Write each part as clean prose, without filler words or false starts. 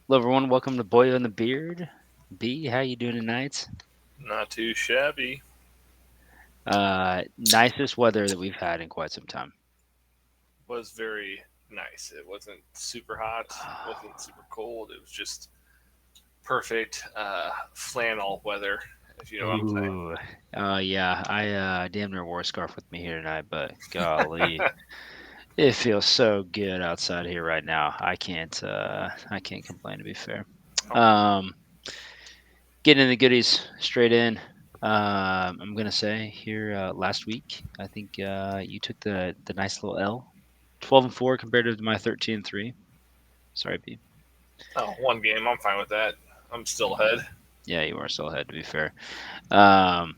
Hello, everyone. Welcome to Boy and the Beard. B, how you doing tonight? Not too shabby. Nicest weather that we've had in quite some time. Was very nice. It wasn't super hot, wasn't super cold. It was just perfect flannel weather, if you know what I'm saying. Ooh, yeah. I damn near wore a scarf with me here tonight, but golly, it feels so good outside here right now. I can't complain to be fair. Oh, Um, Getting in the goodies straight in. I'm gonna say here last week, I think you took the nice little L, 12-4 compared to my 13-3. Sorry, B. oh, one game. I'm fine with that. I'm still ahead. Yeah, you are still ahead, to be fair. Um,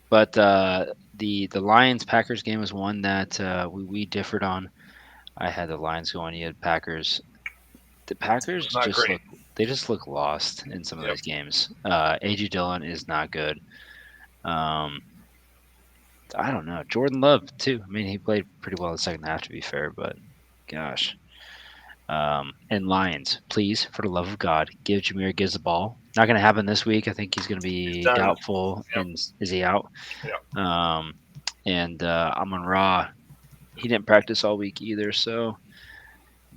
but the Lions Packers game was one that we differed on. I had the Lions going. You had Packers. The Packers Not great. just look lost in some of Yep. these games. AJ Dillon is not good. Um, I don't know. Jordan Love too. I mean, he played pretty well the second half, to be fair. But gosh, and Lions, please, for the love of God, give Jameer Gibbs the ball. Not going to happen this week. I think he's going to He's be done. doubtful. Yep. And is he out? Yep. Um, and Amon Ra, he didn't practice all week either. So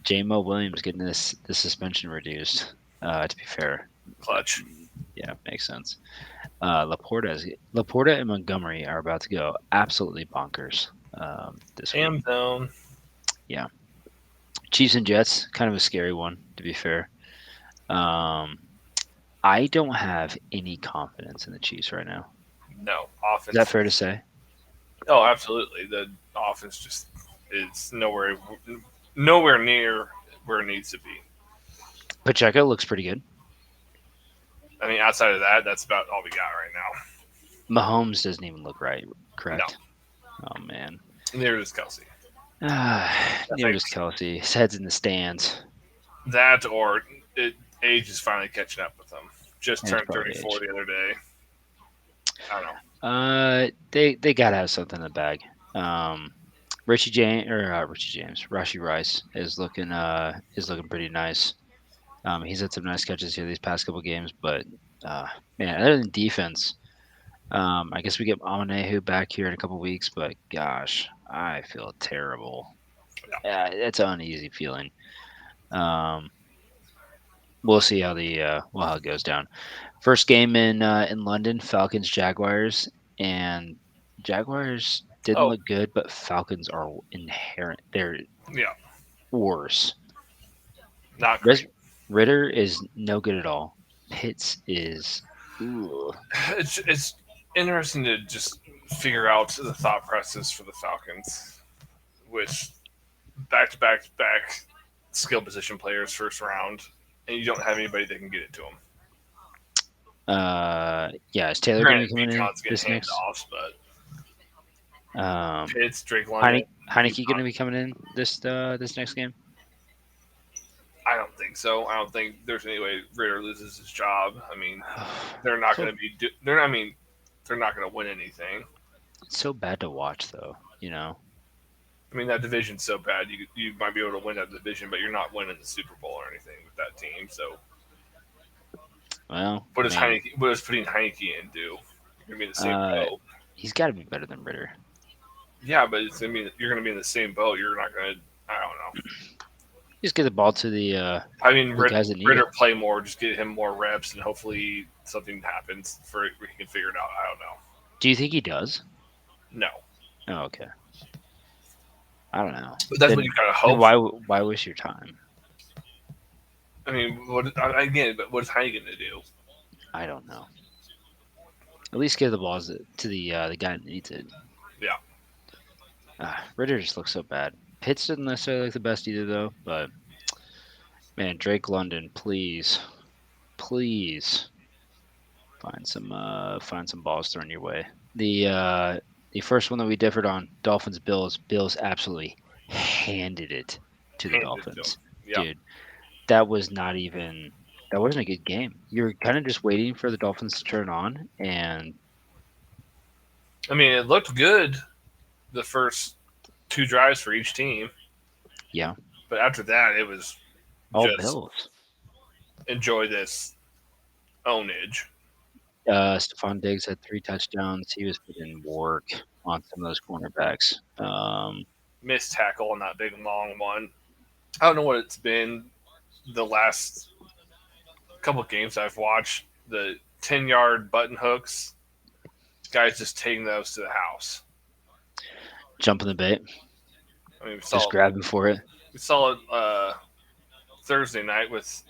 J-Mo Williams getting this suspension reduced. To be fair, Clutch. yeah, makes sense. Laporta and Montgomery are about to go absolutely bonkers this week. Am zone. Yeah, Chiefs and Jets, kind of a scary one, to be fair. Um, I don't have any confidence in the Chiefs right now. No Is that offense. fair to say? Oh, absolutely. The offense just is nowhere near where it needs to be. Pacheco looks pretty good. I mean, outside of that, that's about all we got right now. Mahomes doesn't even look right, No, correct? Oh man. neither does Kelsey. I Neither think does Kelsey. His head's in the stands. that or age is finally catching up with him. Just And it's turned probably 34 age. the other day. I don't know. They gotta have something in the bag. Um, Richie James, Rashi Rice is looking pretty nice. He's had some nice catches here these past couple games, but uh, man, other than defense, I guess we get Amanehu back here in a couple weeks, but gosh, I feel terrible. Yeah. Yeah, it's an uneasy feeling. Um, we'll see how it goes down. First game in London, Falcons Jaguars, and Jaguars didn't Oh, look good, but Falcons are inherent. They're yeah. worse. Not Res- great. Ritter is no good at all. Pitts is ooh. It's interesting to just figure out the thought process for the Falcons with back skill position players first round, and you don't have anybody that can get it to them. Yeah, is Taylor going to Granted, be coming in Bijan's getting this next? handoffs, but Um, Pitts, Drake London, Heineke going to Bijan. be coming in this next game? I don't think so. I don't think there's any way Ritter loses his job. I mean, they're not so going to be. They're. I mean, they're not going to win anything. it's so bad to watch, though. You know. I mean, that division's so bad. You might be able to win that division, but you're not winning the Super Bowl or anything with that team. So, Well, what I does mean, Heineke? What does putting Heineke in do? You're gonna be in the same uh, boat. he's got to be better than Ritter. Yeah, but it's gonna be. You're gonna be in the same boat. You're not gonna. I don't know. Just get the ball to I mean, the guys that need it. Ritter play more. Just get him more reps, and hopefully something happens for he can figure it out. I don't know. Do you think he does? No, Oh, okay. I don't know. but that's what Then you gotta then hope. why waste your time? I mean, again? But what is Heineke gonna do? I don't know. At least give the balls to the guy that needs it. Yeah, Ritter just looks so bad. Pitts didn't necessarily look the best either, though. But man, Drake London, please find some balls thrown your way. The first one that we differed on, Dolphins Bills. Bills absolutely handed it to the handed it to him. Dolphins, Yeah, dude. That was not even that wasn't a good game. You're kind of just waiting for the Dolphins to turn on, and I mean, it looked good the first two drives for each team, yeah, but after that, it was all just Bills. enjoy this ownage. Stephon Diggs had 3 touchdowns. He was putting work on some of those cornerbacks. Missed tackle on that big long one. I don't know what it's been the last couple of games I've watched. The 10-yard button hooks, guys just taking those to the house. Jumping the bait, I mean, just grabbing for it. we saw it Thursday night with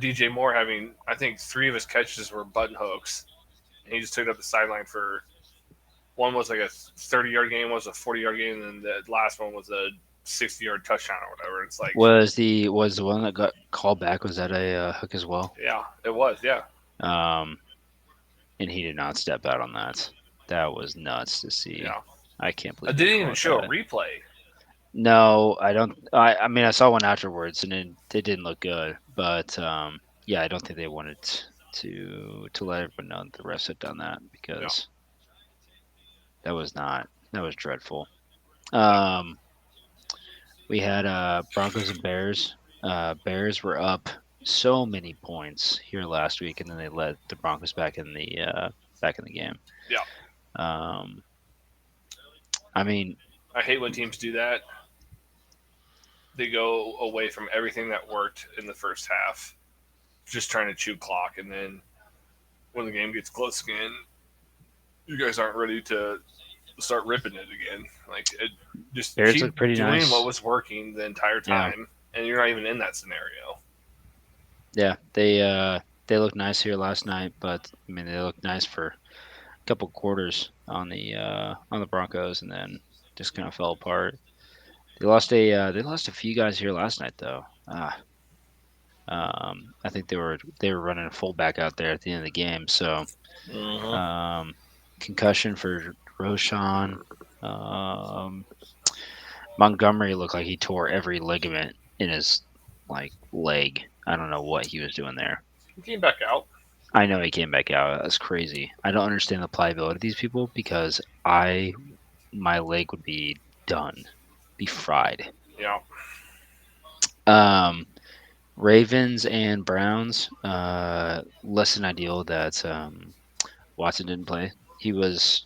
DJ Moore having, I think, 3 of his catches were button hooks, and he just took it up the sideline for. One was like a 30-yard game, one was a 40-yard game, and then the last one was a 60-yard touchdown or whatever. It's like, Was the one that got called back? Was that a hook as well? yeah, it was, yeah. And he did not step out on that. That was nuts to see. Yeah. I can't It believe didn't they even called show that. a replay. No, I don't. I mean, I saw one afterwards, and it didn't look good. But yeah, I don't think they wanted to let everyone know that the refs had done that because that was dreadful. Um, we had Broncos and Bears. Bears were up so many points here last week, and then they let the Broncos back in the game. Yeah. Um, I mean, I hate when teams do that. They go away from everything that worked in the first half, just trying to chew clock, and then when the game gets close again, you guys aren't ready to start ripping it again. Like, just Bears keep look pretty doing nice. what was working the entire Yeah. time, and you're not even in that scenario. Yeah, they looked nice here last night, but I mean they looked nice for a couple quarters on the Broncos, and then just kind of fell apart. They lost a few guys here last night though. I think they were running a fullback out there at the end of the game, so concussion for Roshan. Um, Montgomery looked like he tore every ligament in his leg. I don't know what he was doing there. He came back out. I know he came back out. That's crazy. I don't understand the pliability of these people because my leg would be done, be fried. Yeah. Um, Ravens and Browns. Less than ideal that Watson didn't play. He was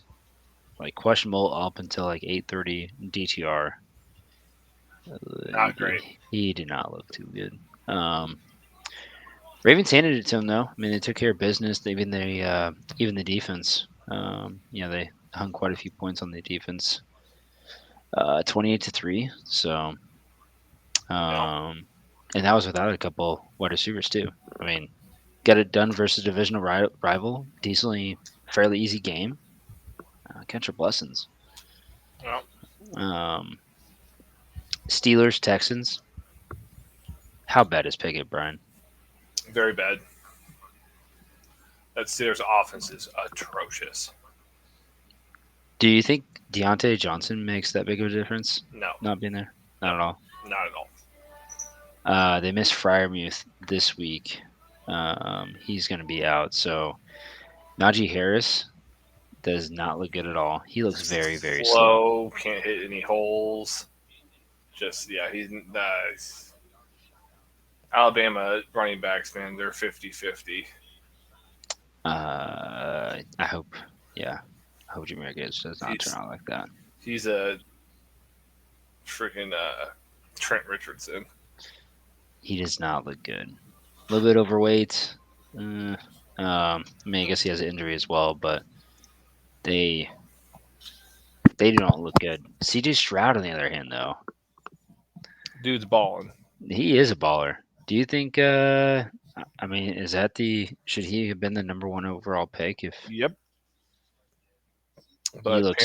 questionable up until 8:30 DTR. Not great. He did not look too good. Ravens handed it to him though. I mean, they took care of business. Even the defense. They hung quite a few points on the defense. 28-3. So, and that was without a couple wide receivers too. I mean, got it done versus divisional rival. Decently, fairly easy game. Count your blessings. Yeah. Steelers, Texans. How bad is Pickett, Brian? Very bad. That Steelers offense is atrocious. Do you think Deontay Johnson makes that big of a difference? No, Not being there? Not at all. not at all. They missed Fryermuth this week. He's going to be out. So Najee Harris does not look good at all. He looks very, very slow. Can't hit any holes. Just, yeah, he's nice. Alabama running backs, man, they're 50-50. I hope, yeah. I hope Jimmy Gibbs does not turn out like that. He's a freaking Trent Richardson. He does not look good. A little bit overweight. I guess he has an injury as well, but they do not look good. CJ Stroud, on the other hand, though, Dude's balling. he is a baller. Do you think? Is that should he have been the number 1 overall pick? If Yep. But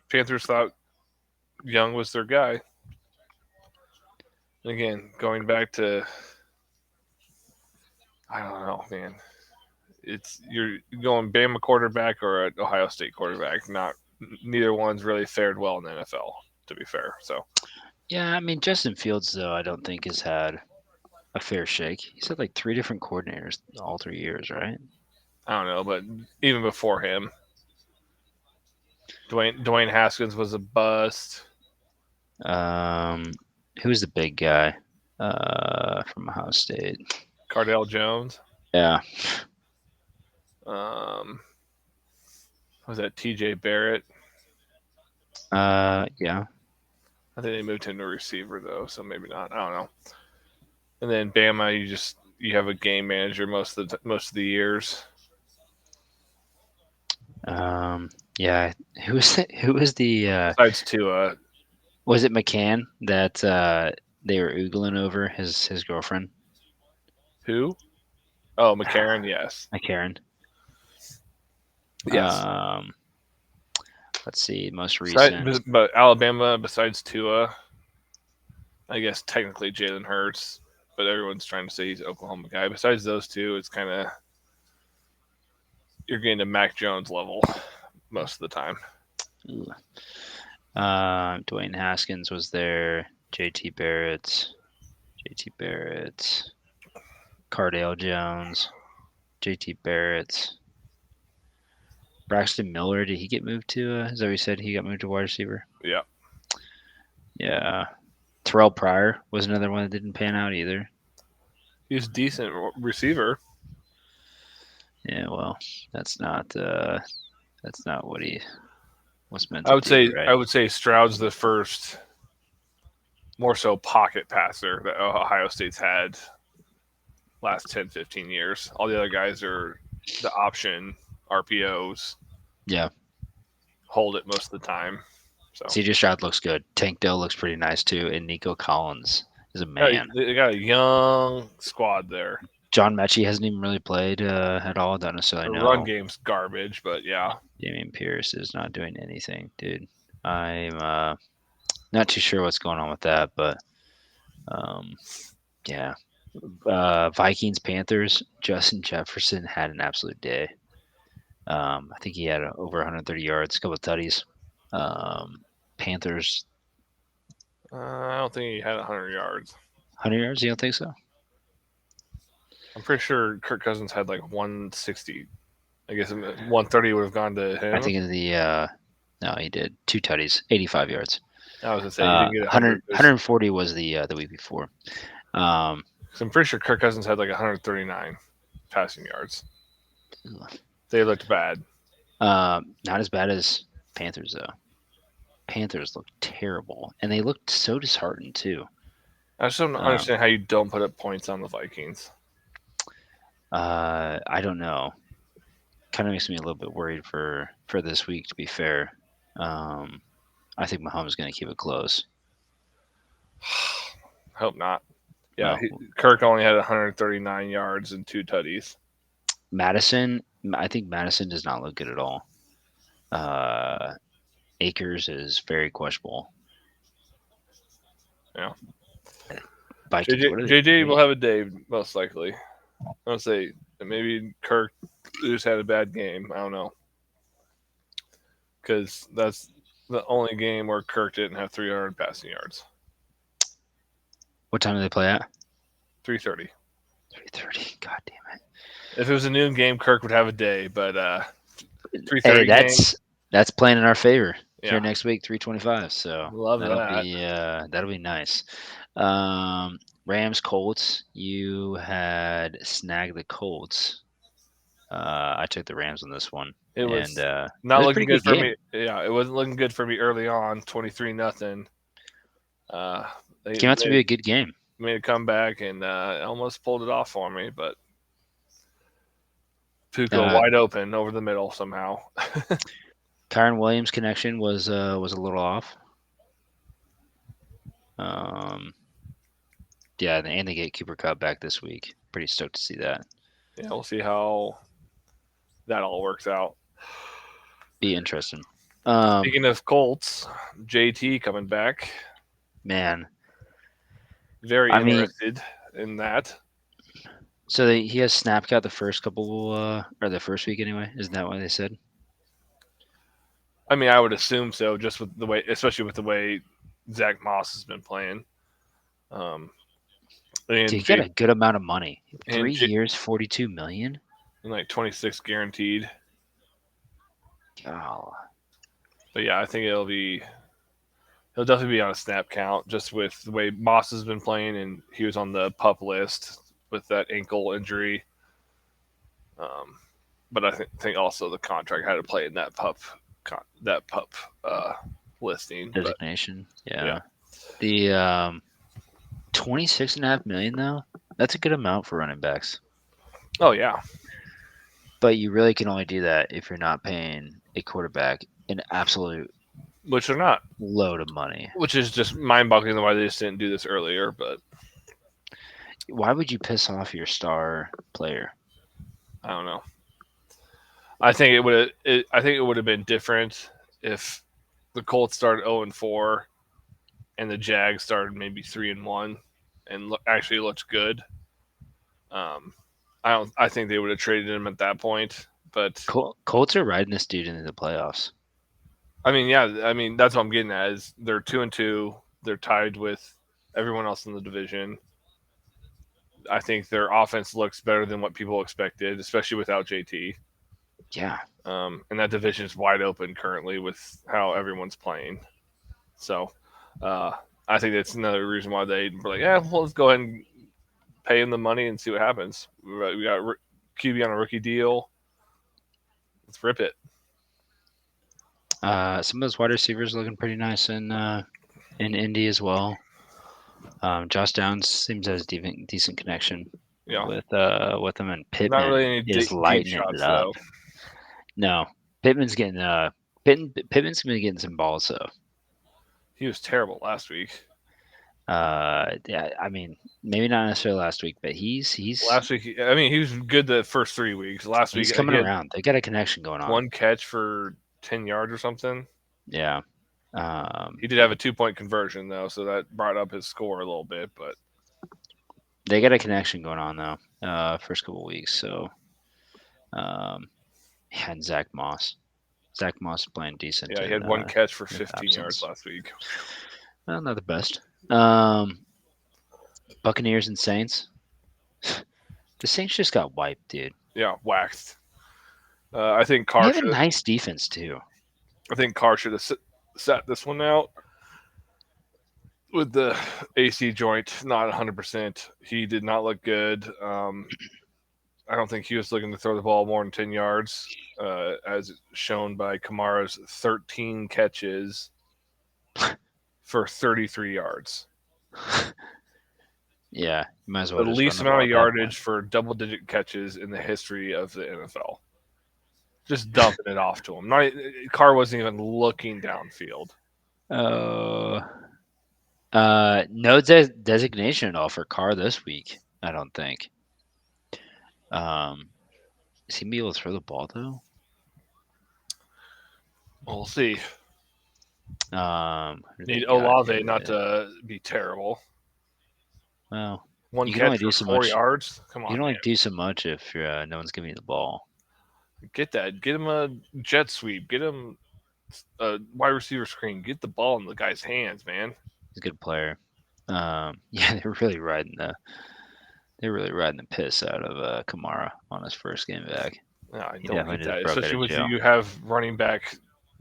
Panthers thought Young was their guy. Again, going back to, I don't know, man. You're going Bama quarterback or an Ohio State quarterback. Neither one's really fared well in the NFL, to be fair. So yeah, Justin Fields though I don't think has had a fair shake. He's had 3 different coordinators all 3 years, right? I don't know, but even before him, Dwayne Haskins was a bust. Who's the big guy from Ohio State? Cardell Jones. Yeah. Was that T.J. Barrett? Yeah. I think they moved him to receiver though, so maybe not. I don't know. And then Bama, you have a game manager most of the years. Yeah. Who was the Besides Tua, was it McCann that they were oogling over his girlfriend? who? Oh, McCarron. Yes, McCarron. yes. Let's see, most recent. But Alabama, besides Tua, I guess technically Jalen Hurts, but everyone's trying to say he's an Oklahoma guy. Besides those two, it's kind of you're getting to Mac Jones level most of the time. Dwayne Haskins was there. JT Barrett, Cardale Jones, JT Barrett, Braxton Miller. Did he get moved to? Is that what he said? He got moved to wide receiver. Yeah. Yeah. Terrell Pryor was another one that didn't pan out either. He's a decent receiver. Yeah, well, that's not what he was meant to I would do, say right? I would say Stroud's the first more so pocket passer that Ohio State's had last 10, 15 years. All the other guys are the option RPOs. Yeah. Hold it most of the time. So CJ Stroud looks good. Tank Dell looks pretty nice too, and Nico Collins is a man. they got a young squad there. John Mechie hasn't even really played at all. Don't necessarily The know. run game's garbage, but yeah. Dameon Pierce is not doing anything, dude. I'm not too sure what's going on with that, but yeah. Vikings, Panthers. Justin Jefferson had an absolute day. I think he had over 130 yards, a couple of tutties. Panthers, I don't think he had 100 yards. 100 yards. You don't think so? I'm pretty sure Kirk Cousins had like 160. I guess 130 would have gone to him. I think in the no, he did 2 tutties, 85 yards. I was gonna say he didn't get 140 was the week before. So I'm pretty sure Kirk Cousins had like 139 passing yards. They looked bad. Not as bad as Panthers though. Panthers looked terrible, and they looked so disheartened too. I just don't understand how you don't put up points on the Vikings. I don't know. Kind of makes me a little bit worried for this week. To be fair, I think Mahomes is going to keep it close. Hope not. Yeah, No. Kirk only had 139 yards and 2 tutties. Madison, I think Madison does not look good at all. Akers is very questionable. Yeah. Vikings, JJ will have a day most likely. I'll say maybe Kirk just had a bad game. I don't know, because that's the only game where Kirk didn't have 300 passing yards. What time do they play at? 3:30. 3:30. God damn it! If it was a noon game, Kirk would have a day, but 3:30. Hey, that's playing in our favor. Yeah. Here next week, 3:25. So that'll be nice. Rams Colts. You had snagged the Colts. I took the Rams on this one. It was not was looking good for me. Yeah, it wasn't looking good for me early on. 23-0. Came out to be a good game. Made a comeback and almost pulled it off for me, but Puka wide open over the middle somehow. Kyron Williams' connection was a little off. Yeah, and they get Cooper Kupp back this week. Pretty stoked to see that. Yeah, we'll see how that all works out. Be interesting. Speaking of Colts, JT coming back. Man, very interested in that. So he has snap count the first couple, or the first week anyway. Isn't that what they said? I mean, I would assume so, just with the way, especially with the way Zach Moss has been playing. He got a good amount of money. 3 years, $42 million, and like 26 guaranteed. Oh. But yeah, I think he'll definitely be on a snap count, just with the way Moss has been playing, and he was on the PUP list with that ankle injury. But I think also the contract had to play in that pup uh, listing. But Designation. yeah, Yeah. The 26.5 million though. That's a good amount for running backs. oh yeah, But you really can only do that if you're not paying a quarterback an absolute which they're not, load of money. which is just mind-boggling why they just didn't do this earlier. But Why would you piss off your star player? I don't know. I think it would. I think it would have been different if the Colts started 0-4 and the Jags started maybe 3-1 and actually looked good. Um, I don't. I think they would have traded him at that point. But Colts are riding this dude into the playoffs. I mean, yeah. I mean, that's what I'm getting at. Is they're 2-2. They're tied with everyone else in the division. I think their offense looks better than what people expected, especially without JT. Yeah. And that division is wide open currently with how everyone's playing. So uh, I think that's another reason why they were like, yeah, well, let's go ahead and pay him the money and see what happens. We got QB on a rookie deal. Let's rip it. Some of those wide receivers looking pretty nice in Indy as well. Josh Downs seems to have a decent connection Yeah, with him, and not really Pittman any is deep lighting it shots up. though. No, Pittman's getting Pittman's gonna be getting some balls though. He was terrible last week. Yeah, I mean maybe not necessarily last week, but he's Last week, I mean, he was good the first 3 weeks. Last week, he's coming he had around. They got a connection going on. one catch for 10 yards or something. Yeah. He did have a 2-point conversion though, so that brought up his score a little bit. But They got a connection going on though. First couple weeks, so and Zach Moss. Zach Moss playing decent yeah, he in had one catch for his 15 yards absence. last week. Well, not the best. Buccaneers and Saints. The Saints just got wiped, dude. Yeah, waxed. I think They Carr have a should. nice defense too. I think Carr should have sat this one out with the AC joint not 100%. He did not look good. I don't think he was looking to throw the ball more than 10 yards, as shown by Kamara's 13 catches for 33 yards. Yeah, you might as The well just run least the amount ball of at that yardage point. for double-digit catches in the history of the NFL. Just dumping it off to him. Carr wasn't even looking downfield. Uh, no designation at all for Carr this week. I don't think. Is he gonna be able to throw the ball though? We'll see. Who do they Need got Olave not here? to be terrible. Well, One you can only catch do for so 4 much. yards. Come You on, can only man. do so much if no one's giving you the ball. Get that. Get him a jet sweep. Get him a wide receiver screen. Get the ball in the guy's hands, man. He's a good player. Yeah, they're really riding the piss out of Kamara on his first game back. No, I He don't get definitely just that, broke out especially of with jail. you have running back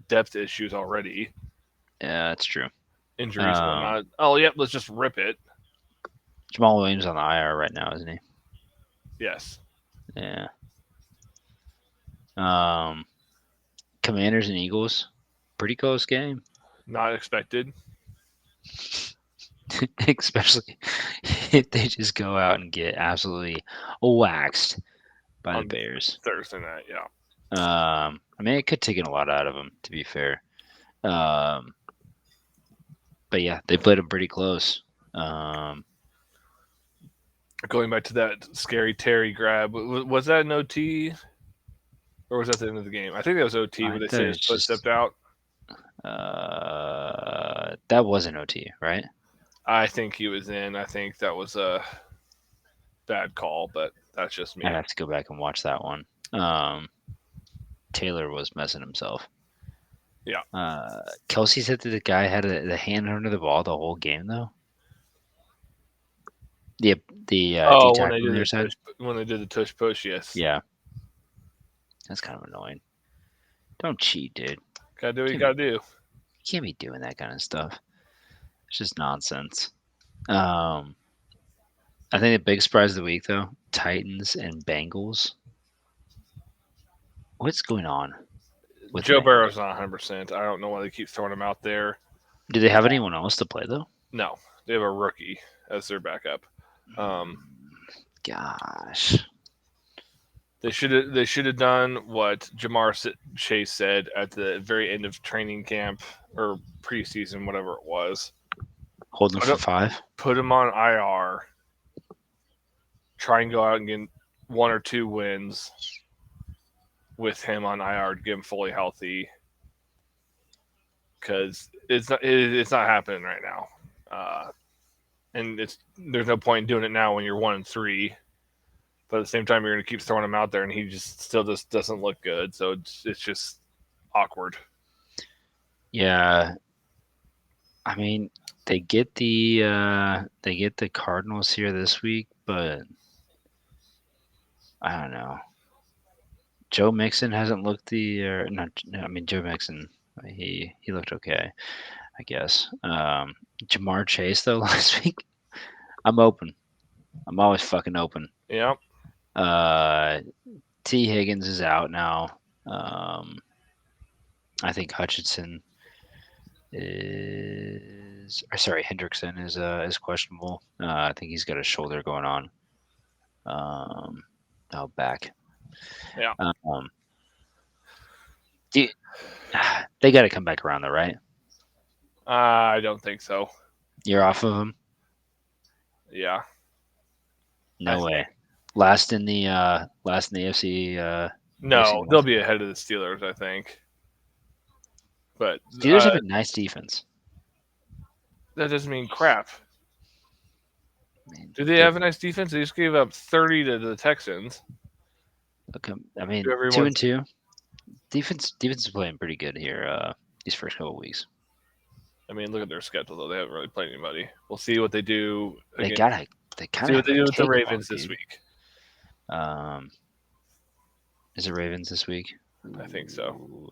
depth issues already, Yeah, that's true. injuries and whatnot. Oh, yep. Let's just rip it. Jamal Williams on the IR right now, isn't he? Yes. Yeah. Um, Commanders and Eagles, pretty close game, Not expected. especially if they just go out and get absolutely waxed by the On Bears. Thursday night. Yeah. I mean, it could take a lot out of them, to be fair. Um, but yeah, they played them pretty close. Going back to that scary Terry grab, was that an OT or was that the end of the game? I think that was OT I where they thought say it his was foot just stepped out. that was an OT, right? I think he was in. I think that was a bad call, but that's just I'd me. have to go back and watch that one. Taylor was messing himself. Yeah. Kelsey said that the guy had the hand under the ball the whole game, though. The D When tackle they on did their the side. tush push, yes. Yeah, that's kind of annoying. Don't cheat, dude. Gotta do what you Can't be, gotta do. you can't be doing that kind of stuff. It's just nonsense. Um, I think the big surprise of the week, though, Titans and Bengals. What's going on with the Joe Bengals? Burrow's not 100%. I don't know why they keep throwing him out there. Do they have anyone else to play though? No, they have a rookie as their backup. Gosh, They should have done what Chase said at the very end of training camp or preseason, whatever it was. hold them Put for him, 5. put him on IR. Try and go out and get 1 or 2 wins with him on IR to get him fully healthy. Because it's not happening right now, and there's no point in doing it now when you're 1-3. But at the same time, you're going to keep throwing him out there, and he just still just doesn't look good. So it's just awkward. Yeah, I mean they get the Cardinals here this week, but I don't know. Joe Mixon hasn't looked not. I mean Joe Mixon, he looked okay, I guess. Jamar Chase though last week, I'm open. I'm always fucking open. Yeah, T Higgins is out now. Um, I think Hutchinson Hendrickson is questionable. I think he's got a shoulder going on. Back. yeah. Um, do you, they got to come back around though, right? I don't think so. You're off of them. Yeah, No way. Last in the AFC. no, they'll be ahead of the Steelers, I think. But Steelers have a nice defense. that doesn't mean crap. Man, Do they have a nice defense? They just gave up 30 to the Texans. I mean, 2-2. Defense is playing pretty good here. These first couple of weeks. I mean, look at their schedule though; they haven't really played anybody. We'll see what they do. They kind see of what they do with the Ravens this week. Is it Ravens this week? I think so.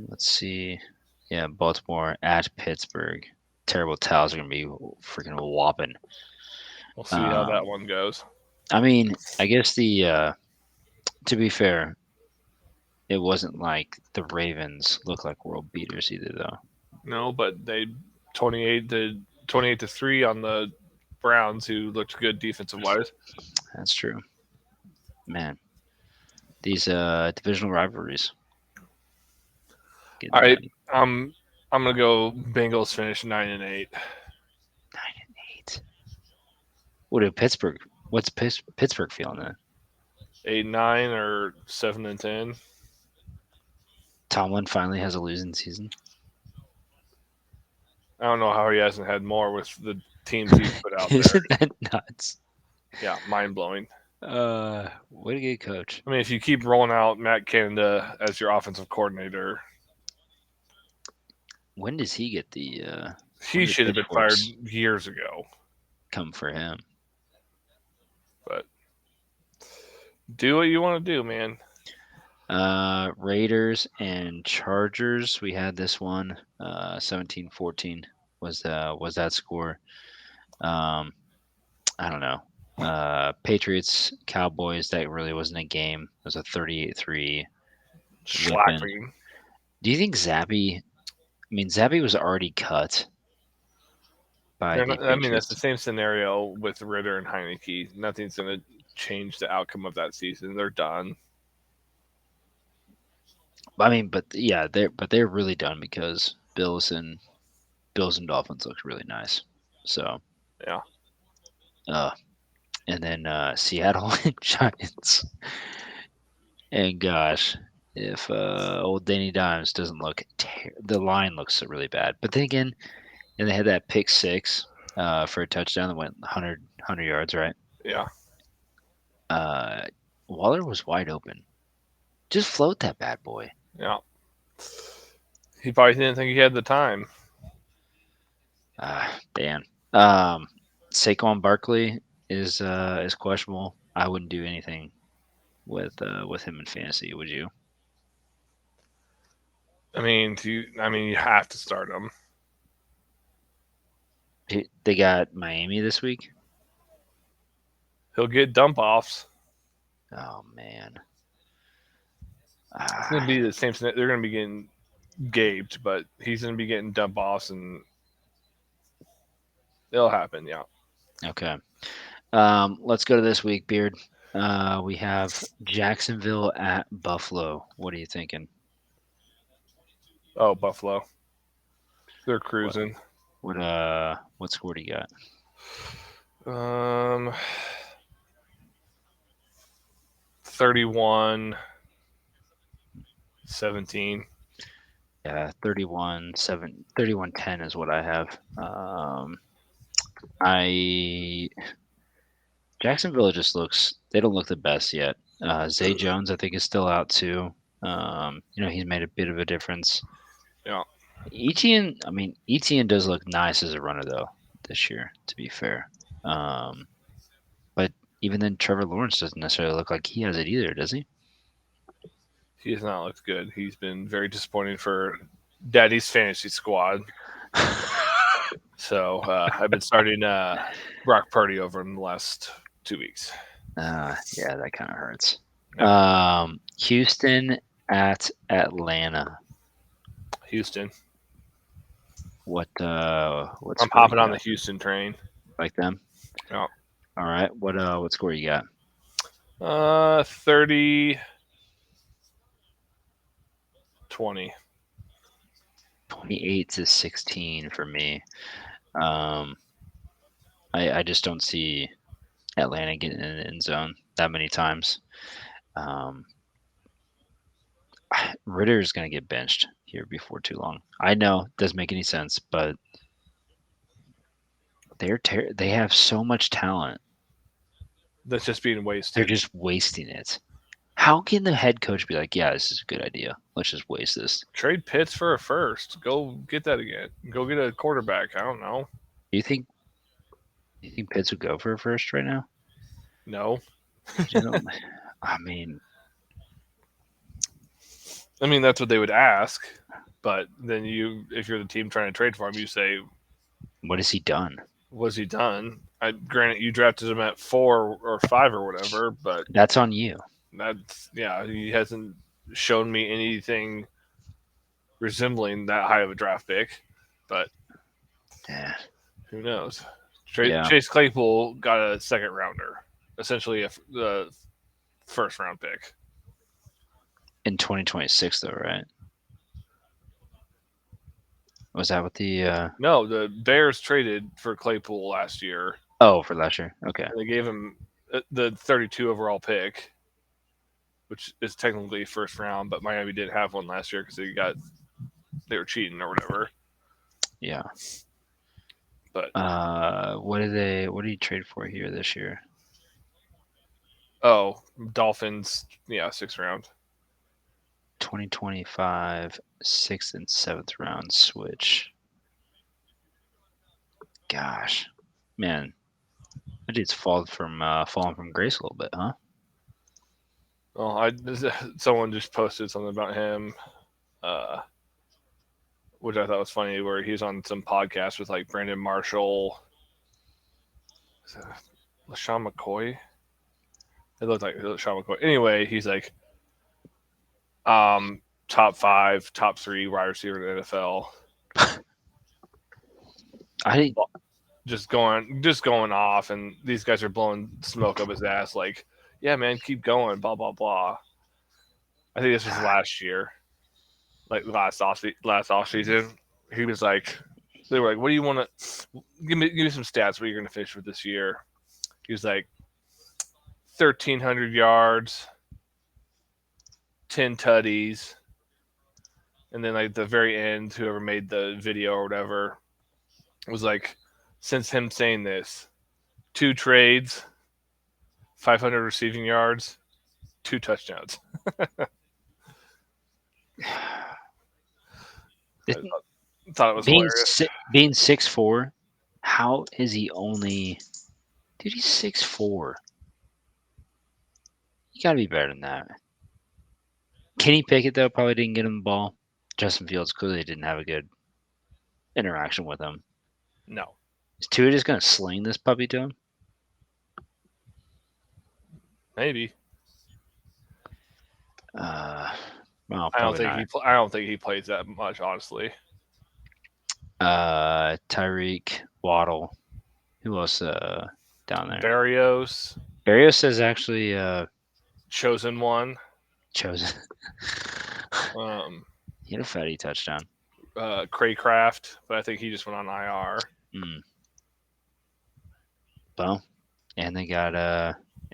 Let's see. Yeah, Baltimore at Pittsburgh. Terrible towels are gonna be freaking whopping. We'll see how that one goes. I mean, I guess to be fair, it wasn't like the Ravens look like world beaters either, though. No, but they 28-3 on the Browns, who looked good defensive wise. That's true. Man, these divisional rivalries. All right, I'm gonna go. Bengals finish 9-8. 9-8. What do Pittsburgh? What's Pittsburgh feeling then? 8-9 or 7-10. Tomlin finally has a losing season. I don't know how he hasn't had more with the teams he's put out there. Isn't that nuts? Yeah, mind blowing. What a good coach. I mean, if you keep rolling out Matt Canada as your offensive coordinator, when does he get the? He should have been fired years ago. Come for him. But do what you want to do, man. Raiders and Chargers. We had this one. 17-14 was that score. I don't know. Patriots, Cowboys. That really wasn't a game. It was a 38-3. Slapping. Do you think Zappy? I mean, Zappy was already cut. I mean, that's the same scenario with Ritter and Heineke. Nothing's going to change the outcome of that season. They're done. I mean, but yeah, they're really done because Bills and Dolphins look really nice. So yeah. And then Seattle and Giants. And gosh, if old Danny Dimes doesn't look, the line looks really bad. But then again, and they had that pick 6 for a touchdown that went 100 yards, right? Yeah. Waller was wide open. Just float that bad boy. Yeah. He probably didn't think he had the time. Dan. Saquon Barkley is questionable. I wouldn't do anything with him in fantasy, would you? I mean, you have to start him. They got Miami this week. He'll get dump offs. Oh man. It's going to be the same. They're going to be getting gaped, but he's going to be getting dump offs, and it'll happen. Yeah. Okay. Let's go to this week, Beard. We have Jacksonville at Buffalo. What are you thinking? Oh, Buffalo. They're What cruising. what score do you got? Um, 31 17. Yeah, 31-10 is what I have. I Jacksonville just looks they don't look the best yet. Zay Jones I think is still out too. He's made a bit of a difference. Yeah. Etienne does look nice as a runner though this year, to be fair. But even then Trevor Lawrence doesn't necessarily look like he has it either, does he? He has not looked good. He's been very disappointing for Daddy's fantasy squad. So I've been starting Brock Purdy over him the last 2 weeks. Yeah, that kind of hurts. Yeah. Houston at Atlanta. Houston. What I'm score hopping you on the got? Houston train. Like them? Yeah. All right. What score you got? 30 20. 28-16 for me. Um, I just don't see Atlanta getting in the end zone that many times. Um, Ritter is going to get benched here before too long. I know it doesn't make any sense, but they have so much talent. That's just being They're wasted. just wasting it. How can the head coach be like, yeah, this is a good idea. Let's just waste this. Trade Pitts for a first. Go get that again. Go get a quarterback. I don't know. Do you think Pitts would go for a first right now? No. You know, I mean, I mean, that's what they would ask. But then if you're the team trying to trade for him, you say, what has he done? "Was he done?" Granted, you drafted him at 4 or 5 or whatever, but That's on you. he hasn't shown me anything resembling that high of a draft pick. But Yeah. who knows? Yeah. Chase Claypool got a second rounder, essentially the first round pick. In 2026, though, right? Was that what the? No, the Bears traded for Claypool last year. Oh, for last year. Okay. They gave him the 32 overall pick, which is technically first round, but Miami didn't have one last year because they were cheating or whatever. Yeah. But what do you trade for here this year? oh, Dolphins, yeah, 6th round. 2025 6th and 7th round switch. Gosh, man, that dude's fallen from grace a little bit, huh? Well, someone just posted something about him, which I thought was funny, where he was on some podcast with like Brandon Marshall, LaShawn McCoy. It looked like LaShawn McCoy. Anyway, he's like, top 5, top 3 wide receiver in the NFL. I just going off, and these guys are blowing smoke up his ass. Like, yeah, man, keep going. Blah blah blah. I think this was last year, like last off season. He was like, they were like, "What do you want to give me some stats? What you're going to finish with this year?" He was like, 1,300 yards, 10 tutties, and then like the very end, whoever made the video or whatever was like, since him saying this, 2 trades, 500 receiving yards, 2 touchdowns. I thought it was hilarious. being 6'4", how is he only? Dude, he's 6'4". You gotta be better than that. Kenny Pickett though probably didn't get him the ball. Justin Fields clearly didn't have a good interaction with him. No. Is Tua just gonna sling this puppy to him? Maybe. Well, I don't probably think not. I don't think he plays that much, honestly. Tyreek, Waddle. Who else down there? Barrios, Barrios is actually chosen one. chosen. Um, He had a fatty touchdown. Craycraft, but I think he just went on IR. Mm. Well, and they got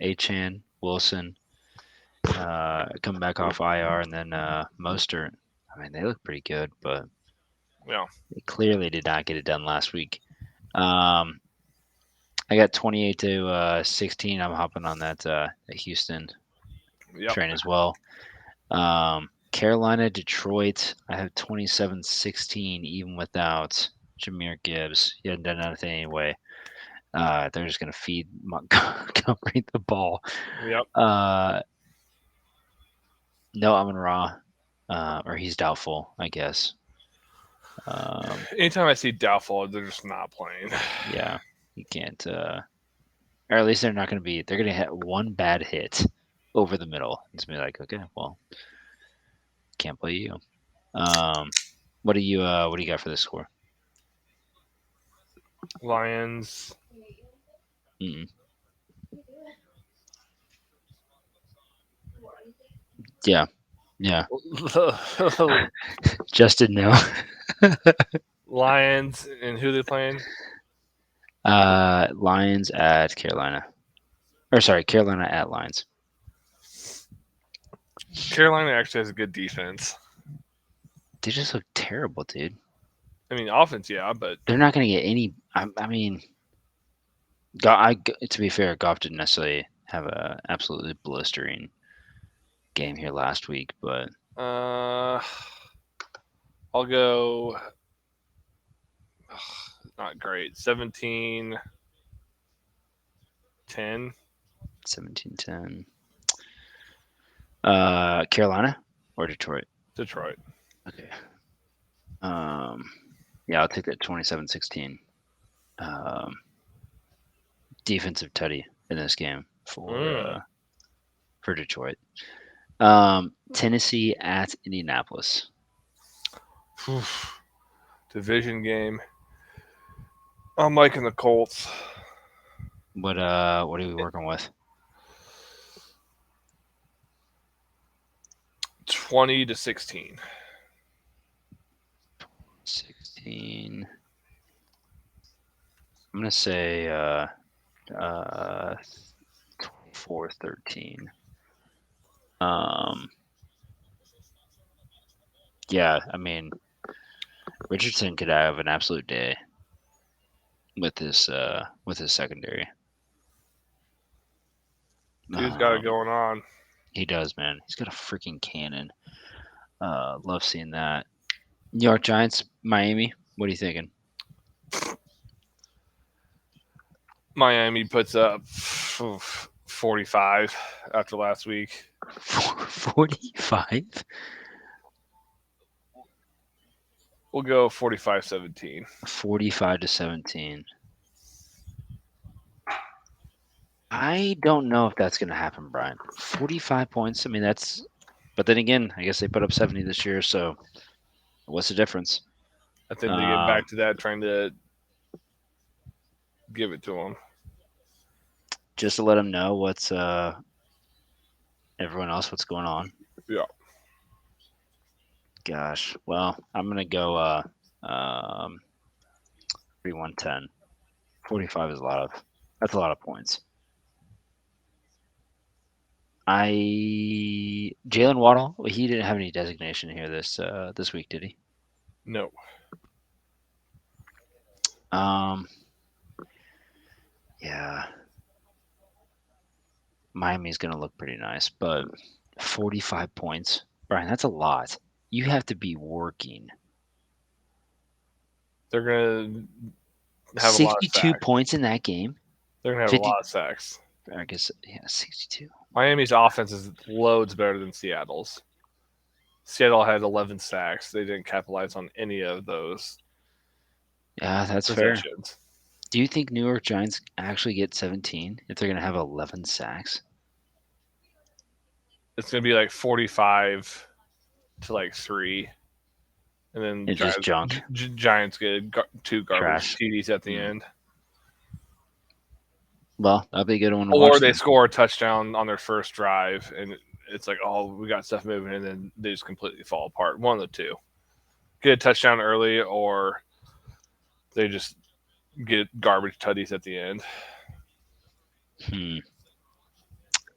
Achan, Wilson coming back off IR, and then Mostert. I mean, they look pretty good, but Yeah. they clearly did not get it done last week. I got 28 to 16. I'm hopping on that Houston Yep. train as well. Carolina, Detroit. I have 27-16, even without Jameer Gibbs. He hadn't done anything anyway. They're just going to feed Montgomery the ball. Yep. No Amon Ra, or he's doubtful, I guess. Anytime I see doubtful, they're just not playing. Yeah, you can't. Or at least they're not going to be. They're going to hit one bad hit over the middle. It's gonna be like, okay, well, can't play you. What do you got for this score? Lions. Mm-mm. Yeah, yeah. Justin, no. Lions and who they playing? Lions at Carolina. Or sorry, Carolina at Lions. Carolina actually has a good defense. They just look terrible, dude. I mean, offense, yeah, but They're not going to get any. I mean, to be fair, Goff didn't necessarily have a absolutely blistering game here last week, but I'll go. Not great. 17-10. 17-10. Carolina or Detroit? Detroit. Okay. Yeah, I'll take that 27-16. Defensive tutty in this game for Detroit. Tennessee at Indianapolis. Division game. I'm liking the Colts. What are we working with? 20-16. 16. I'm gonna say 24-13. Yeah, I mean, Richardson could have an absolute day with his secondary. Dude's got it going on. He does, man. He's got a freaking cannon. Love seeing that. New York Giants, Miami. What are you thinking? Miami puts up 45 after last week. 45? We'll go 45-17. 45-17. I don't know if that's going to happen, Brian. 45 points. I mean, that's. But then again, I guess they put up 70 this year. So, what's the difference? I think they get back to that, trying to give it to them. Just to let them know what's everyone else what's going on. Yeah. Gosh. Well, I'm gonna go 31-10. 45 is that's a lot of points. Jalen Waddle, he didn't have any designation here this week, did he? No. Yeah. Miami's gonna look pretty nice, but 45 points, Brian, that's a lot. You have to be working. They're gonna have 62 a lot of sacks. points in that game. They're gonna have 50 a lot of sacks. I guess, yeah, 62. Miami's offense is loads better than Seattle's. Seattle had 11 sacks. They didn't capitalize on any of those Yeah, that's fair. possessions. Do you think New York Giants actually get 17 if they're going to have 11 sacks? It's going to be like 45 to like 3. And then It's just junk, Giants get two garbage trash. TDs at the Hmm. end. Well, that'll be a good one to Or watch. they Then. score a touchdown on their first drive, and it's like, oh, we got stuff moving, and then they just completely fall apart. One of the two. Get a touchdown early, or they just get garbage tutties at the end. Hmm.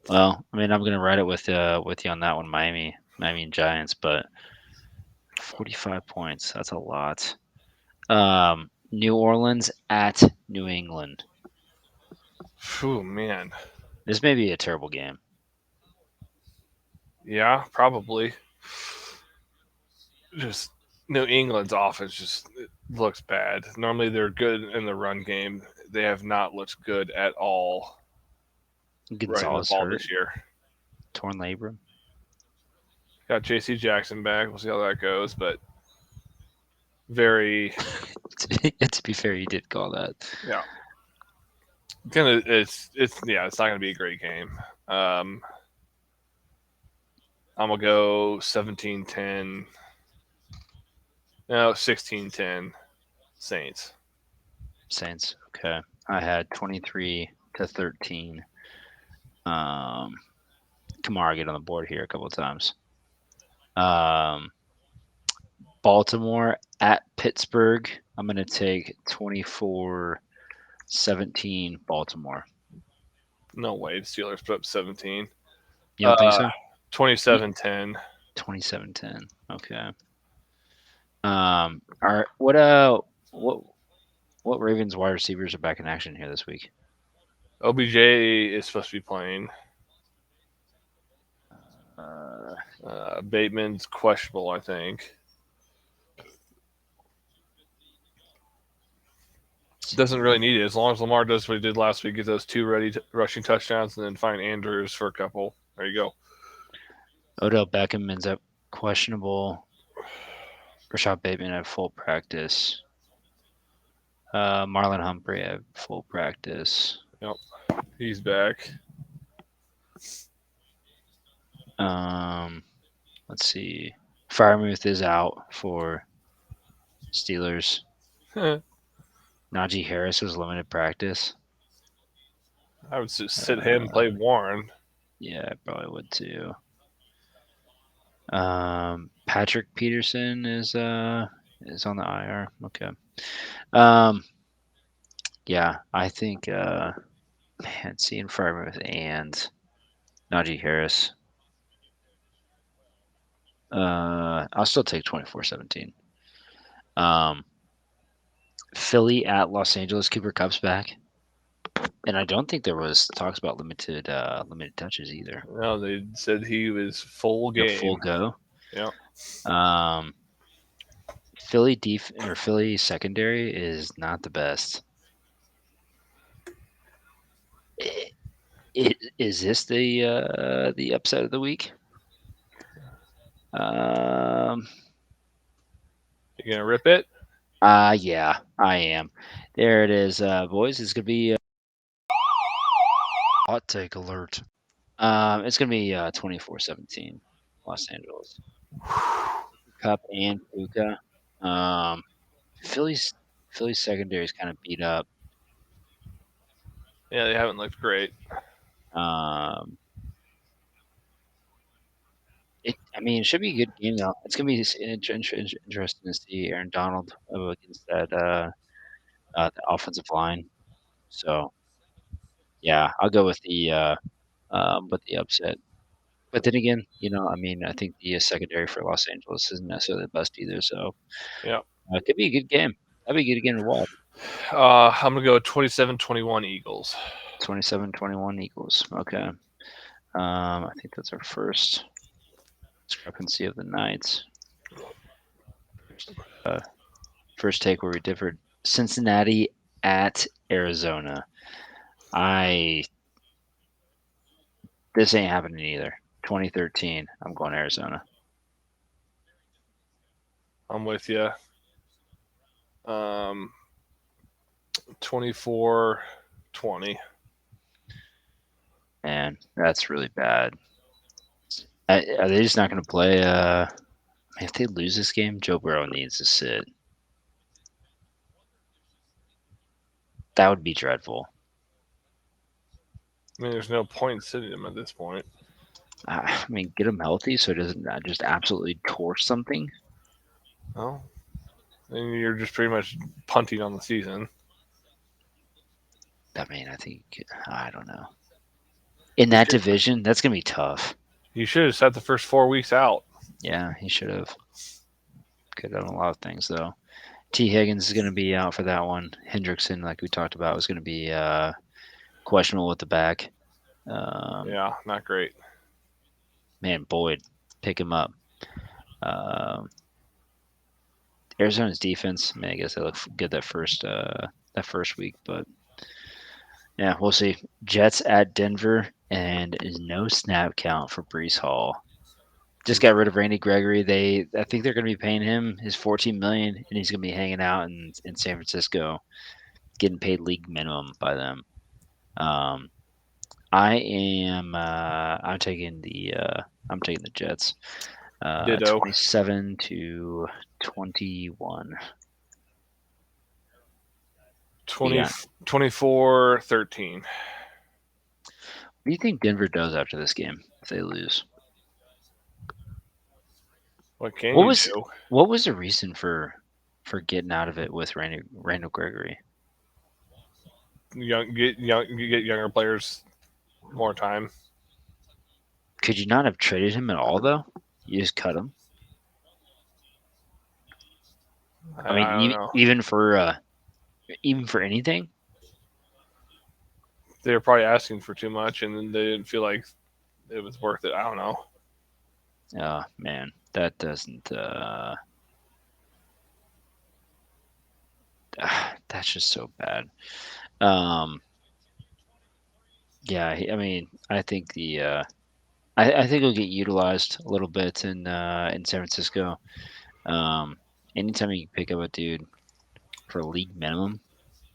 Well, I mean, I'm going to ride it with you on that one, Miami and Giants, but 45 points. That's a lot. New Orleans at New England. Phew, man. This may be a terrible game. Yeah, probably. Just New England's offense just looks bad. Normally they're good in the run game. They have not looked good at all running the Gonzalez ball hurt, this year. torn labrum. Got J.C. Jackson back. We'll see how that goes, but very To be fair, you did call that. yeah. It's not gonna be a great game. I'm gonna go 17-10. No, 16-10 Saints. Saints. Okay. I had 23-13. Kamara get on the board here a couple of times. Baltimore at Pittsburgh. I'm going to take 24-17 Baltimore. No way. The Steelers put up 17. You don't think so? 27-10. 27-10. Okay. What Ravens wide receivers are back in action here this week? OBJ is supposed to be playing. Bateman's questionable, I think. Doesn't really need it. As long as Lamar does what he did last week, get those two rushing touchdowns, and then find Andrews for a couple. There you go. Odell Beckham ends up questionable. Rashad Bateman at full practice. Marlon Humphrey at full practice. Yep, he's back. Let's see. Firemouth is out for Steelers. Najee Harris was limited practice. I would just sit him, play Warren. Yeah, I probably would too. Patrick Peterson is on the IR. Okay. Yeah, I think man, seeing Firemouth and Najee Harris. I'll still take 24-17. Philly at Los Angeles. Cooper Kupp's back. And I don't think there was talks about limited touches either. No, they said he was full game. Full go. Yeah. Philly secondary is not the best. Is this the upset of the week? You gonna rip it? Yeah, I am. There it is, boys. It's gonna be hot take alert. It's gonna be 24-17, Los Angeles. Kupp and Puka. Philly's secondary is kind of beat up. Yeah, they haven't looked great. It should be a good game though. It's gonna be interesting to see Aaron Donald against that the offensive line. So yeah, I'll go with the upset. But then again, I think the secondary for Los Angeles isn't necessarily the best either. So yeah, it could be a good game. That'd be a good game to watch. I'm gonna go 27-21 Eagles. 27-21 Eagles. Okay. I think that's our first discrepancy of the night. First take where we differed. Cincinnati at Arizona. This ain't happening either. 2013. I'm going Arizona. I'm with you. 24-20. Man, that's really bad. Are they just not going to play? If they lose this game, Joe Burrow needs to sit. That would be dreadful. I mean, there's no point sitting him at this point. I mean, get him healthy so he doesn't just absolutely torch something. Well, and you're just pretty much punting on the season. I mean, I don't know. In that division, that's going to be tough. You should have set the first 4 weeks out. Yeah, he should have. Could have done a lot of things, though. T. Higgins is going to be out for that one. Hendrickson, like we talked about, was going to be questionable with the back. Yeah, not great. Man, Boyd, pick him up. Arizona's defense, man, I guess they look good that first week, but yeah, we'll see. Jets at Denver, and is no snap count for Brees Hall. Just got rid of Randy Gregory. I think they're going to be paying him his $14 million, and he's going to be hanging out in San Francisco, getting paid league minimum by them. I'm taking the Jets. Ditto. 27-21. 24-13. What do you think Denver does after this game if they lose? What can What you was do? what was the reason for getting out of it with Randall Gregory? Get younger players more time. Could you not have traded him at all though? You just cut him. I I don't mean, know. even for anything. They were probably asking for too much, and then they didn't feel like it was worth it. I don't know. Oh man, that doesn't. That's just so bad. Yeah, I mean, I think I think he'll get utilized a little bit in San Francisco. Anytime you pick up a dude for league minimum,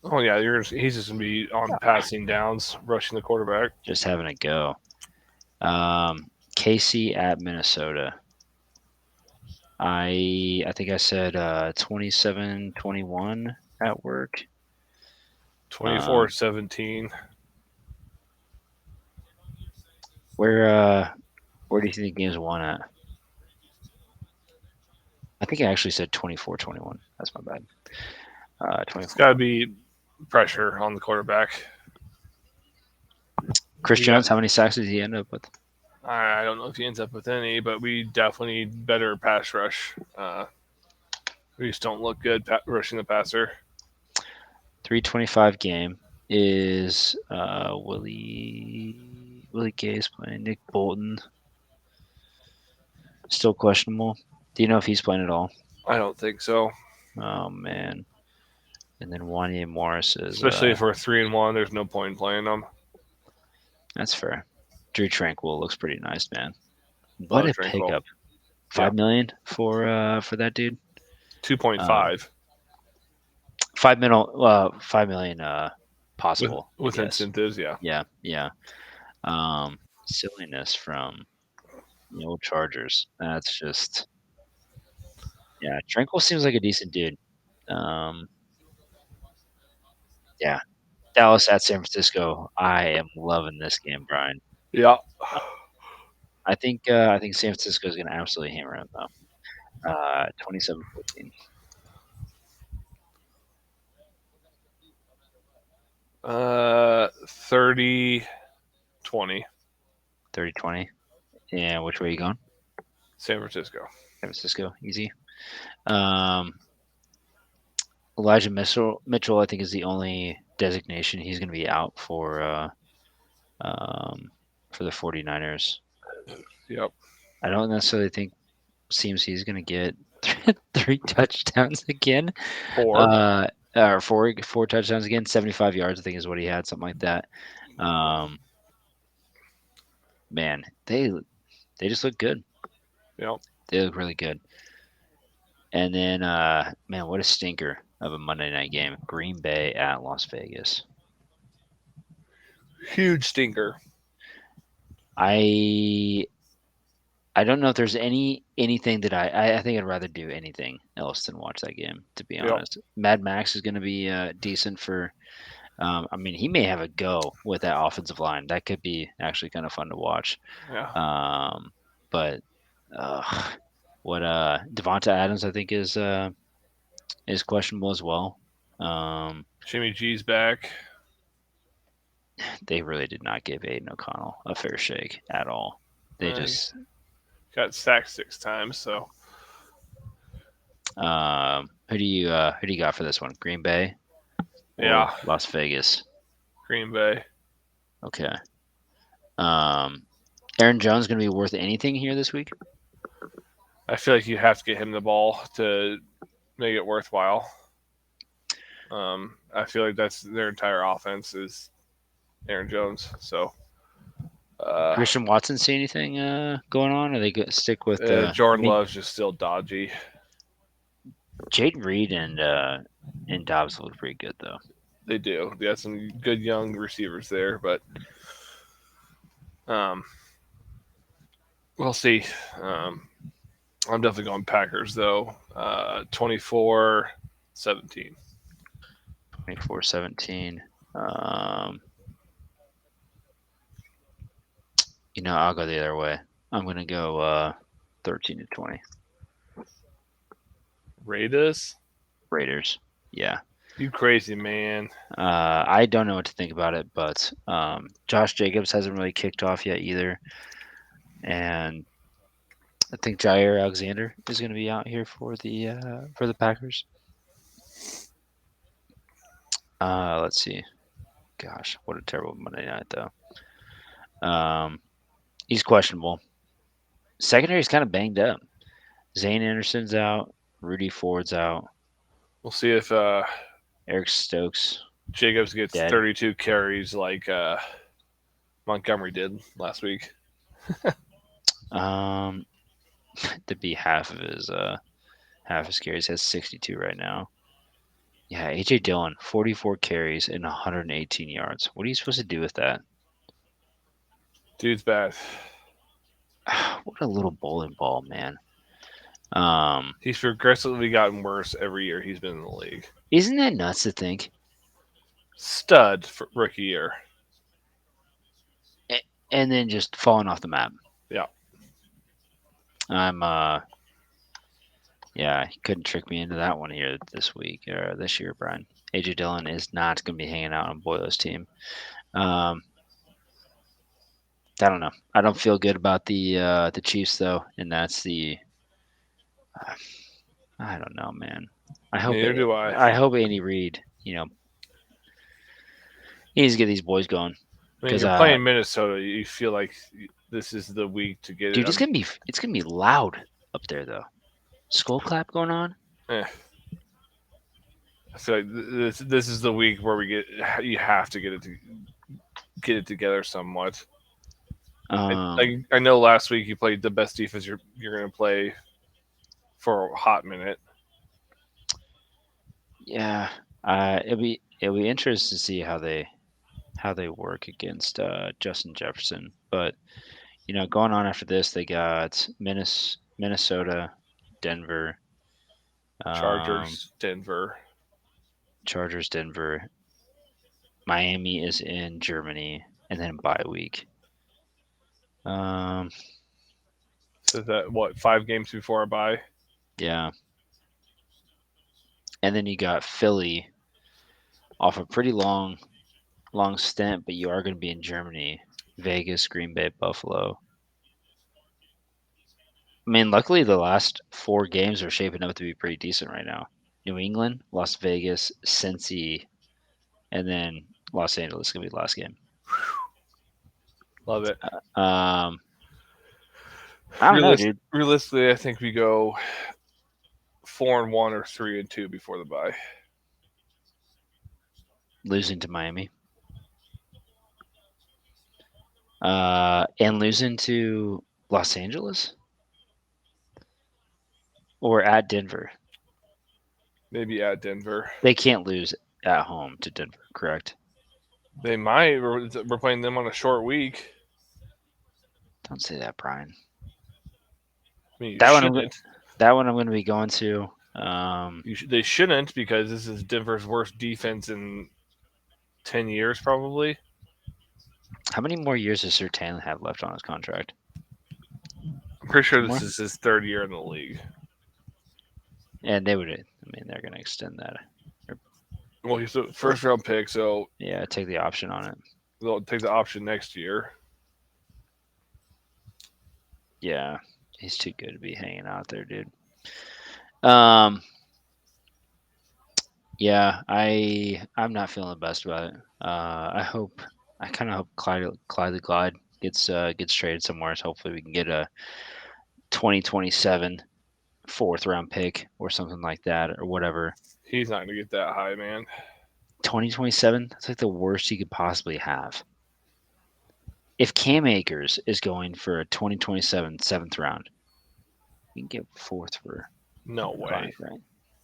Oh yeah, he's just gonna be on passing downs, rushing the quarterback. just having a go. KC at Minnesota. I think I said 27-21 at work. 24-17. Where do you think the game's won at? I think I actually said 24-21. That's my bad. 24. It's got to be pressure on the quarterback. Chris Jones, how many sacks did he end up with? I don't know if he ends up with any, but we definitely need better pass rush. We just don't look good rushing the passer. 325 game is Willie Gay's playing. Nick Bolton still questionable. Do you know if he's playing at all? I don't think so. Oh man. And then Wanya Morris is Especially if we're 3-1, there's no point in playing them. That's fair. Drew Tranquil looks pretty nice, man. What a Tranquil. pickup! $5 million for that dude. 2.5. $5 million possible with incentives, yeah. Yeah. Silliness from the old Chargers. That's just Tranquil seems like a decent dude. Yeah. Dallas at San Francisco. I am loving this game, Brian. Yeah. I think San Francisco is going to absolutely hammer him though. 27-14. 30-20. 30-20. Yeah, which way are you going? San Francisco. San Francisco, easy. Elijah Mitchell, I think, is the only designation. He's going to be out for the 49ers. Yep. I don't necessarily think CMC is going to get 3 touchdowns again. 4. Or four touchdowns again. 75 yards, I think, is what he had, something like that. Man, they just look good. Yep. They look really good. And then, man, what a stinker of a Monday night game. Green Bay at Las Vegas. Huge stinker. I don't know if there's anything that I think I'd rather do anything else than watch that game, to be Yep. honest. Mad Max is going to be decent for. I mean, he may have a go with that offensive line. That could be actually kind of fun to watch. Yeah. But what Devonta Adams I think is questionable as well. Um, Jimmy G's back. they really did not give Aiden O'Connell a fair shake at all. They He just got sacked 6 times. So who do you got for this one? Green Bay or yeah, Las Vegas? Green Bay. Okay. Um, Aaron Jones going to be worth anything here this week? I feel like you have to get him the ball to make it worthwhile. I feel like that's their entire offense is Aaron Jones. So Christian Watson see anything going on? Or they stick with? I Jordan mean, Love's just still dodgy. Jaden Reed and Dobbs look pretty good though. They do. They got some good young receivers there, but um, we'll see. I'm definitely going Packers though. 24-17. 24-17. I'll go the other way. I'm gonna go 13-20. Raiders? Raiders. Yeah. You crazy man. I don't know what to think about it, but Josh Jacobs hasn't really kicked off yet either, and I think Jair Alexander is going to be out here for the Packers. Let's see. Gosh, what a terrible Monday night though. He's questionable. Secondary's kind of banged up. Zane Anderson's out. Rudy Ford's out. We'll see if Eric Stokes Jacobs gets dead. 32 carries like Montgomery did last week. To be half his carries has 62 right now. Yeah, AJ Dillon, 44 carries and 118 yards. What are you supposed to do with that? Dude's bad. What a little bowling ball, man. He's progressively gotten worse every year he's been in the league. Isn't that nuts to think? Stud for rookie year. And then just falling off the map. Yeah. Yeah, he couldn't trick me into that one here this week or this year, Brian. AJ Dillon is not going to be hanging out on Boyle's team. I don't know. I don't feel good about the Chiefs though, and that's the. I don't know, man. Neither do I. I hope Andy Reid, he needs to get these boys going. I mean, you're playing Minnesota. You feel like this is the week to get dude, it. It's gonna be loud up there though. Skull clap going on. I feel like this is the week where you have to get it together somewhat. I know last week you played the best defense you're going to play for a hot minute. Yeah, it'll be interesting to see how they work against Justin Jefferson. But going on after this, they got Minnesota, Denver, Chargers, Denver, Miami is in Germany, and then bye week. So that 5 games before a bye? Yeah. And then you got Philly off a pretty long stint, but you are going to be in Germany, Vegas, Green Bay, Buffalo. I mean, luckily the last 4 games are shaping up to be pretty decent right now. New England, Las Vegas, Cincy, and then Los Angeles is going to be the last game. Love it. I don't know, dude. Realistically, I think we go 4-1 or 3-2 before the bye. Losing to Miami. And losing to Los Angeles? Or at Denver? Maybe at Denver. They can't lose at home to Denver, correct? They might. We're playing them on a short week. Don't say that, Brian. I mean, you That one, shouldn't. that one I'm going to be going to. They shouldn't because this is Denver's worst defense in 10 years, probably. How many more years does Surtain have left on his contract? I'm pretty sure Two this more? is his third year in the league. And they would. I mean, they're going to extend that. Well, he's a first round pick, so Yeah, take the option on it. they'll take the option next year. Yeah, he's too good to be hanging out there, dude. Um, yeah, I'm not feeling the best about it. I kind of hope Clyde the Glide gets traded somewhere. So hopefully we can get a 2027 fourth round pick or something like that or whatever. He's not going to get that high, man. 2027, that's like the worst you could possibly have. If Cam Akers is going for a 2027 seventh round, you can get fourth for No way. Clyde, right?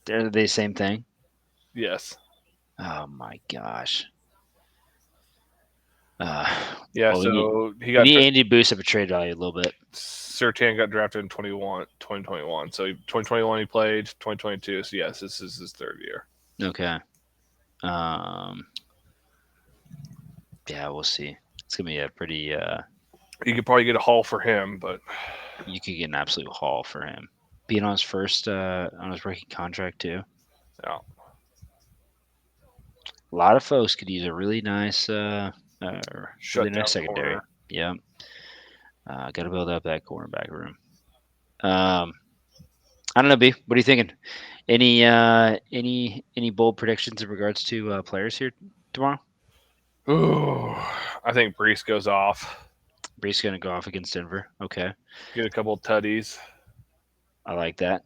They're the same thing. Yes. Oh my gosh. Yeah, Well, so he we got need to boost up a trade value a little bit. Sertan got drafted in 2021. So 2021 he played, 2022. So yes, this is his third year. Okay. Yeah, we'll see. It's gonna be a pretty. You could probably get a haul for him, but You could get an absolute haul for him. Being on his first on his rookie contract too. yeah. A lot of folks could use a really nice Shut down secondary. corner. Yeah. Got to build up that cornerback room. I don't know, B. What are you thinking? Any bold predictions in regards to players here tomorrow? Ooh, I think Brees goes off. Brees gonna go off against Denver. Okay, Get a couple tutties. I like that.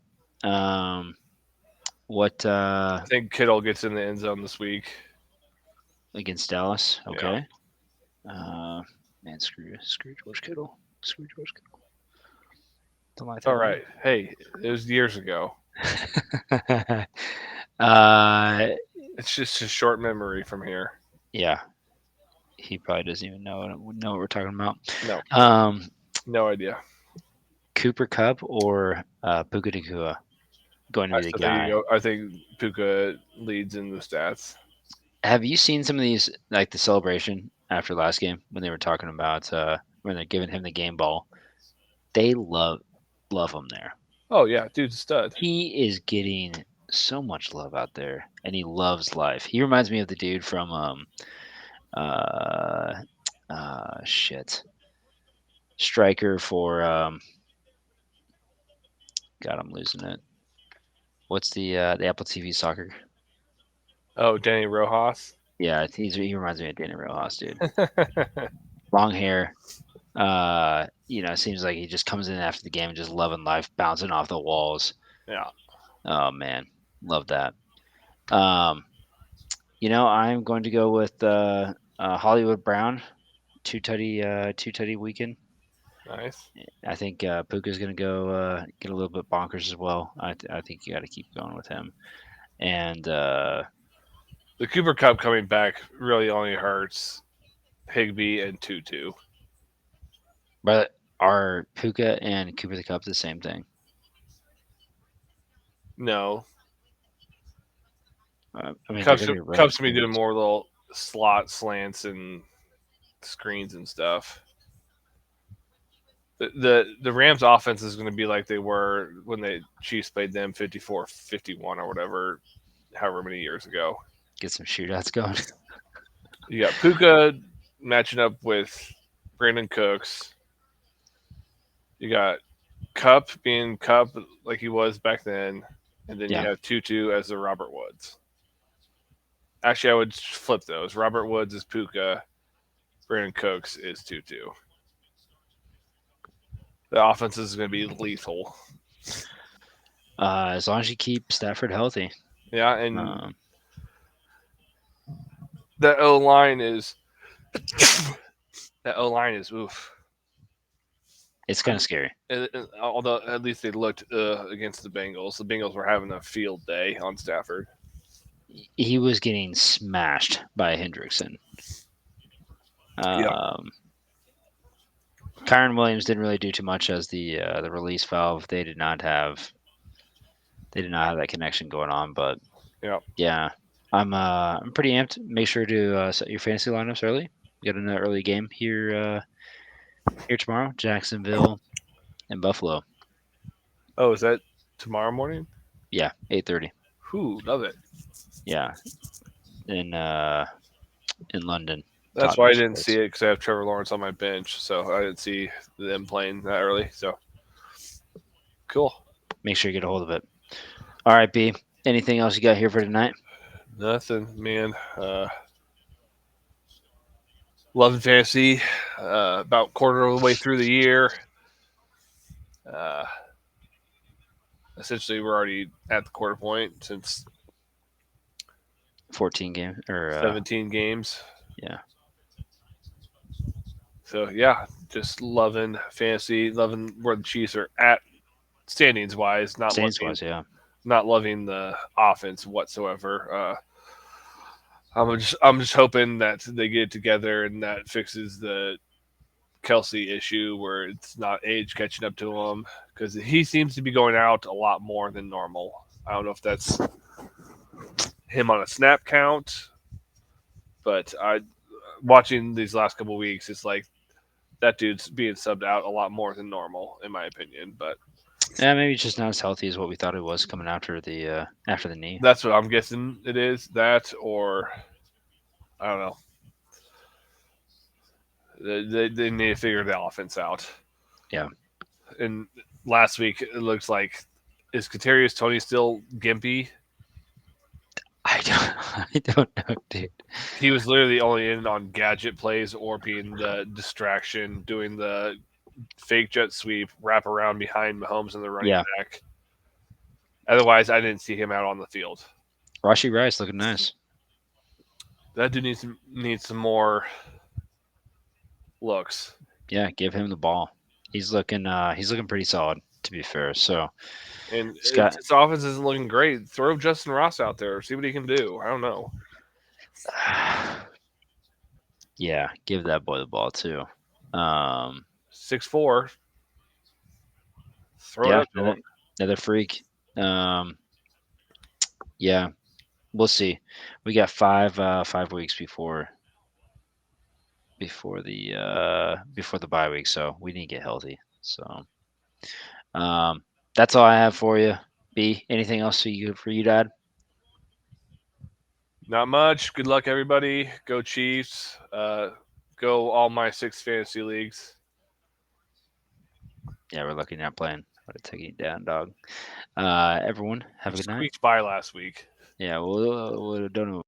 What I think Kittle gets in the end zone this week. against Dallas? Yeah. Okay. Man, screw George Kittle. Screw George Kittle. Don't like that. All right. Hey, it was years ago. It's just a short memory from here. Yeah, he probably doesn't even know what we're talking about. No. No idea. Cooper Cup or Puka Nacua going to be the guy. I think Puka leads in the stats. Have you seen some of these, like the celebration after last game when they were talking about when they're giving him the game ball? They love him there. Oh yeah, dude's a stud. He is getting so much love out there, and he loves life. He reminds me of the dude from shit, striker for God, I'm losing it. What's the Apple TV soccer? Oh, Danny Rojas. Yeah, he reminds me of Danny Rojas, dude. Long hair. Seems like he just comes in after the game and just loving life, bouncing off the walls. Yeah. Oh man, love that. I'm going to go with Hollywood Brown, two tutty weekend. Nice. I think Puka's going to go get a little bit bonkers as well. I think you got to keep going with him. And The Cooper Cup coming back really only hurts Higby and Tutu. but are Puka and Cooper the Cup the same thing? No. Cup's Cup's to be doing more little slot slants and screens and stuff. The Rams offense is going to be like they were when the Chiefs played them 54-51 or whatever, however many years ago. Get some shootouts going. You got Puka matching up with Brandon Cooks. You got Cup being Cup like he was back then, and then Yeah. you have Tutu as the Robert Woods. Actually, I would flip those. Robert Woods is Puka. Brandon Cooks is Tutu. The offense is going to be lethal. As long as you keep Stafford healthy. Yeah, and that O line is oof. It's kind of scary. Although at least they looked against the Bengals. The Bengals were having a field day on Stafford. He was getting smashed by Hendrickson. Yeah. Kyron Williams didn't really do too much as the release valve. They did not have that connection going on. But Yeah. yeah, I'm pretty amped. Make sure to set your fantasy lineups early. We got another early game here tomorrow. Jacksonville and Buffalo. Oh, is that tomorrow morning? Yeah, 8:30. Whoo, love it. Yeah, in London. That's why I Tottenham didn't see Sports. it because I have Trevor Lawrence on my bench, so I didn't see them playing that early. So cool. Make sure you get a hold of it. All right, B. Anything else you got here for tonight? Nothing, man. Loving fantasy. About quarter of the way through the year. Uh, essentially, we're already at the quarter point since 14 game or 17 games. yeah. So yeah, just loving fantasy, loving where the Chiefs are at standings wise. Saints was, yeah. Not loving the offense whatsoever. I'm just hoping that they get it together and that fixes the Kelsey issue where it's not age catching up to him because he seems to be going out a lot more than normal. I don't know if that's him on a snap count, but I watching these last couple of weeks, it's like that dude's being subbed out a lot more than normal, in my opinion. But Yeah, maybe it's just not as healthy as what we thought it was coming after the knee. that's what I'm guessing it is. That or I don't know. They need to figure the offense out. Yeah. And last week it looks like is Kadarius Toney still gimpy? I don't know, dude. He was literally only in on gadget plays or being the distraction, doing the fake jet sweep, wrap around behind Mahomes and the running Yeah. back. Otherwise, I didn't see him out on the field. Rashi Rice looking nice. That dude needs some more looks. Yeah, give him the ball. He's looking pretty solid, to be fair. So And Scott, his offense isn't looking great. Throw Justin Ross out there, see what he can do. I don't know. yeah, give that boy the ball too. 6'4". Throw it Yeah, up to him. another freak. Yeah, we'll see. We got 5 weeks before the bye week, so we need to get healthy. So that's all I have for you. B, anything else for you, Dad? Not much. Good luck, everybody. Go Chiefs. Go all my 6 fantasy leagues. Yeah, we're looking at playing. What a taking down, dog. Everyone, have a good night. Squeaked by last week. Yeah, we'll don't